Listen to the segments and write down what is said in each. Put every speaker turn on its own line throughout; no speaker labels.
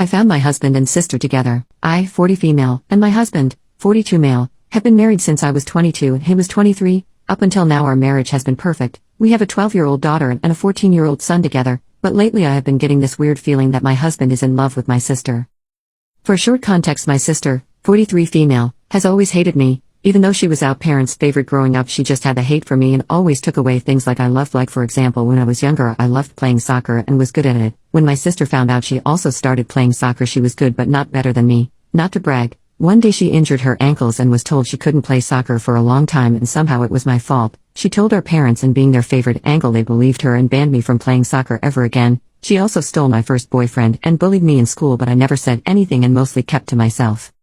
I found my husband and sister together. I, 40 female, and my husband, 42 male, have been married since I was 22 and he was 23. Up until now our marriage has been perfect. We have a 12-year-old daughter and a 14-year-old son together, but lately I have been getting this weird feeling that my husband is in love with my sister. For short context, my sister, 43 female, has always hated me. Even though she was our parents' favorite growing up, she just had the hate for me and always took away things like I loved. Like for example, when I was younger I loved playing soccer and was good at it. When my sister found out she also started playing soccer, she was good but not better than me. Not to brag, one day she injured her ankles and was told she couldn't play soccer for a long time and somehow it was my fault. She told our parents, and being their favorite uncle they believed her and banned me from playing soccer ever again. She also stole my first boyfriend and bullied me in school, but I never said anything and mostly kept to myself.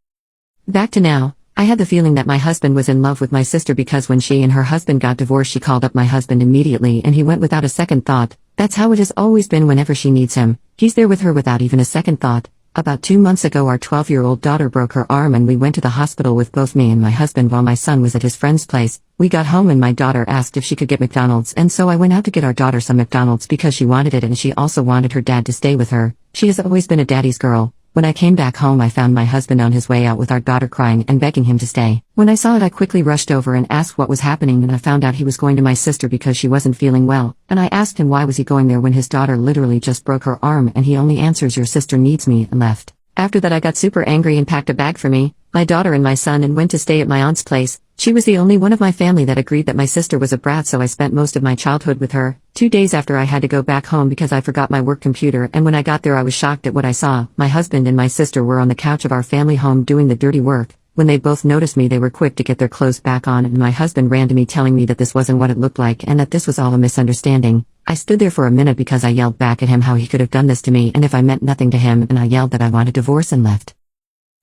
Back to now. I had the feeling that my husband was in love with my sister because when she and her husband got divorced she called up my husband immediately and he went without a second thought. That's how it has always been. Whenever she needs him, he's there with her without even a second thought. About 2 months ago our 12-year-old daughter broke her arm and we went to the hospital with both me and my husband while my son was at his friend's place. We got home and my daughter asked if she could get McDonald's, and so I went out to get our daughter some McDonald's because she wanted it and she also wanted her dad to stay with her. She has always been a daddy's girl. When I came back home I found my husband on his way out with our daughter crying and begging him to stay. When I saw it I quickly rushed over and asked what was happening, and I found out he was going to my sister because she wasn't feeling well, and I asked him why was he going there when his daughter literally just broke her arm, and he only answers your sister needs me and left. After that I got super angry and packed a bag for me, my daughter and my son and went to stay at my aunt's place. She was the only one of my family that agreed that my sister was a brat, so I spent most of my childhood with her. 2 days after I had to go back home because I forgot my work computer, and when I got there I was shocked at what I saw. My husband and my sister were on the couch of our family home doing the dirty work. When they both noticed me they were quick to get their clothes back on, and my husband ran to me telling me that this wasn't what it looked like and that this was all a misunderstanding. I stood there for a minute because I yelled back at him how he could have done this to me and if I meant nothing to him, and I yelled that I wanted divorce and left.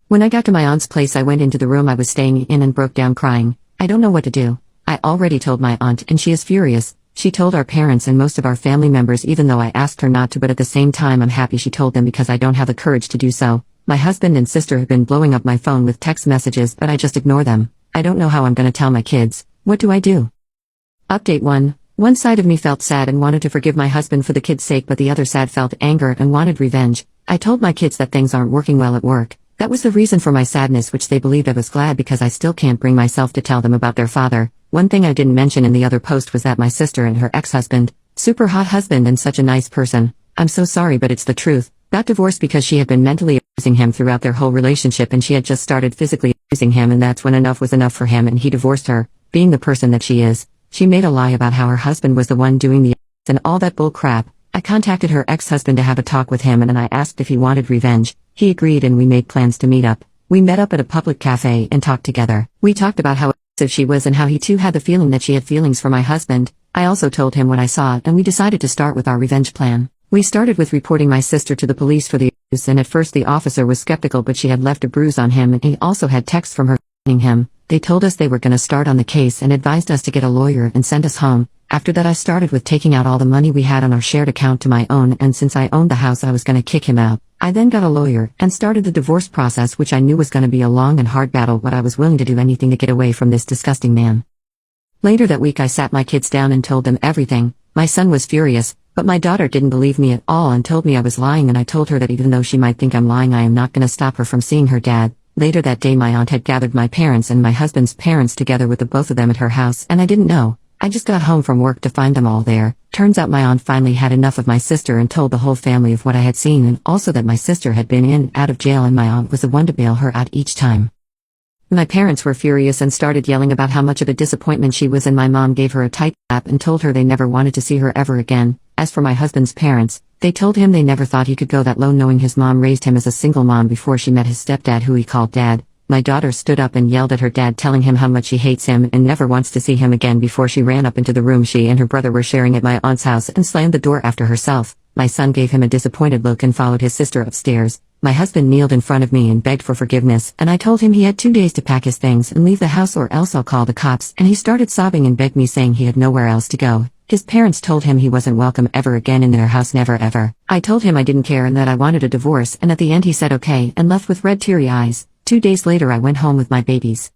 When I got to my aunt's place I went into the room I was staying in and broke down crying. I don't know what to do. I already told my aunt and she is furious. She told our parents and most of our family members even though I asked her not to, but at the same time I'm happy she told them because I don't have the courage to do so. My husband and sister have been blowing up my phone with text messages but I just ignore them. I don't know how I'm gonna tell my kids. What do I do? Update 1. One side of me felt sad and wanted to forgive my husband for the kids' sake, but the other side felt anger and wanted revenge. I told my kids that things aren't working well at work. That was the reason for my sadness, which they believed. I was glad because I still can't bring myself to tell them about their father. One thing I didn't mention in the other post was that my sister and her ex-husband, super hot husband and such a nice person, I'm so sorry but it's the truth, got divorced because she had been mentally abusing him throughout their whole relationship and she had just started physically abusing him, and that's when enough was enough for him and he divorced her. Being the person that she is, she made a lie about how her husband was the one doing the and all that bull crap. I contacted her ex-husband to have a talk with him and I asked if he wanted revenge. He agreed and we made plans to meet up. We met up at a public cafe and talked together. We talked about how abusive she was and how he too had the feeling that she had feelings for my husband. I also told him what I saw and we decided to start with our revenge plan. We started with reporting my sister to the police for the abuse, and at first the officer was skeptical but she had left a bruise on him and he also had texts from her threatening him. They told us they were gonna start on the case and advised us to get a lawyer and send us home. After that I started with taking out all the money we had on our shared account to my own, and since I owned the house I was gonna kick him out. I then got a lawyer and started the divorce process, which I knew was gonna be a long and hard battle, but I was willing to do anything to get away from this disgusting man. Later that week I sat my kids down and told them everything. My son was furious, but my daughter didn't believe me at all and told me I was lying, and I told her that even though she might think I'm lying I am not gonna stop her from seeing her dad. Later that day my aunt had gathered my parents and my husband's parents together with the both of them at her house, and I didn't know. I just got home from work to find them all there. Turns out my aunt finally had enough of my sister and told the whole family of what I had seen, and also that my sister had been in and out of jail and my aunt was the one to bail her out each time. My parents were furious and started yelling about how much of a disappointment she was, and my mom gave her a tight slap and told her they never wanted to see her ever again. As for my husband's parents, they told him they never thought he could go that low, knowing his mom raised him as a single mom before she met his stepdad, who he called dad. My daughter stood up and yelled at her dad, telling him how much she hates him and never wants to see him again, before she ran up into the room she and her brother were sharing at my aunt's house and slammed the door after herself. My son gave him a disappointed look and followed his sister upstairs. My husband kneeled in front of me and begged for forgiveness, and I told him he had 2 days to pack his things and leave the house or else I'll call the cops, and he started sobbing and begged me, saying he had nowhere else to go. His parents told him he wasn't welcome ever again in their house, never ever. I told him I didn't care and that I wanted a divorce, and at the end he said okay and left with red teary eyes. 2 days later I went home with my babies.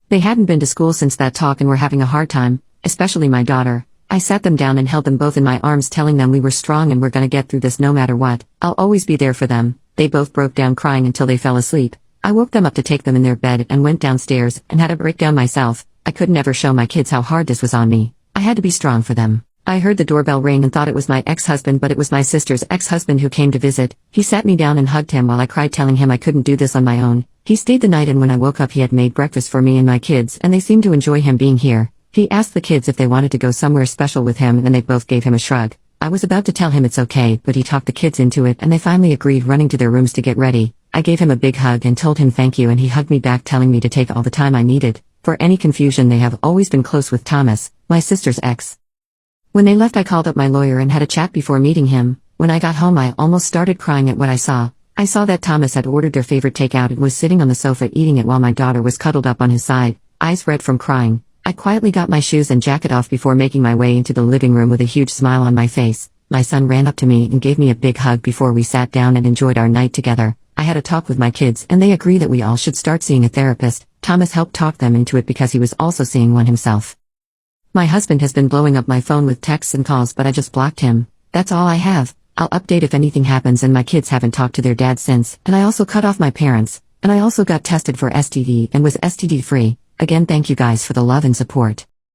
They hadn't been to school since that talk and were having a hard time, especially my daughter. I sat them down and held them both in my arms, telling them we were strong and we're gonna get through this no matter what. I'll always be there for them. They both broke down crying until they fell asleep. I woke them up to take them in their bed and went downstairs and had a breakdown myself. I could never show my kids how hard this was on me. I had to be strong for them. I heard the doorbell ring and thought it was my ex-husband, but it was my sister's ex-husband who came to visit. He sat me down and hugged him while I cried, telling him I couldn't do this on my own. He stayed the night, and when I woke up he had made breakfast for me and my kids, and they seemed to enjoy him being here. He asked the kids if they wanted to go somewhere special with him, and they both gave him a shrug. I was about to tell him it's okay, but he talked the kids into it and they finally agreed, running to their rooms to get ready. I gave him a big hug and told him thank you, and he hugged me back, telling me to take all the time I needed. For any confusion, they have always been close with Thomas, my sister's ex. When they left, I called up my lawyer and had a chat before meeting him. When I got home, I almost started crying at what I saw. I saw that Thomas had ordered their favorite takeout and was sitting on the sofa eating it while my daughter was cuddled up on his side, eyes red from crying. I quietly got my shoes and jacket off before making my way into the living room with a huge smile on my face. My son ran up to me and gave me a big hug before we sat down and enjoyed our night together. I had a talk with my kids and they agree that we all should start seeing a therapist. Thomas helped talk them into it because he was also seeing one himself. My husband has been blowing up my phone with texts and calls, but I just blocked him. That's all I have. I'll update if anything happens, and my kids haven't talked to their dad since, and I also cut off my parents, and I also got tested for STD and was STD free. Again, thank you guys for the love and support.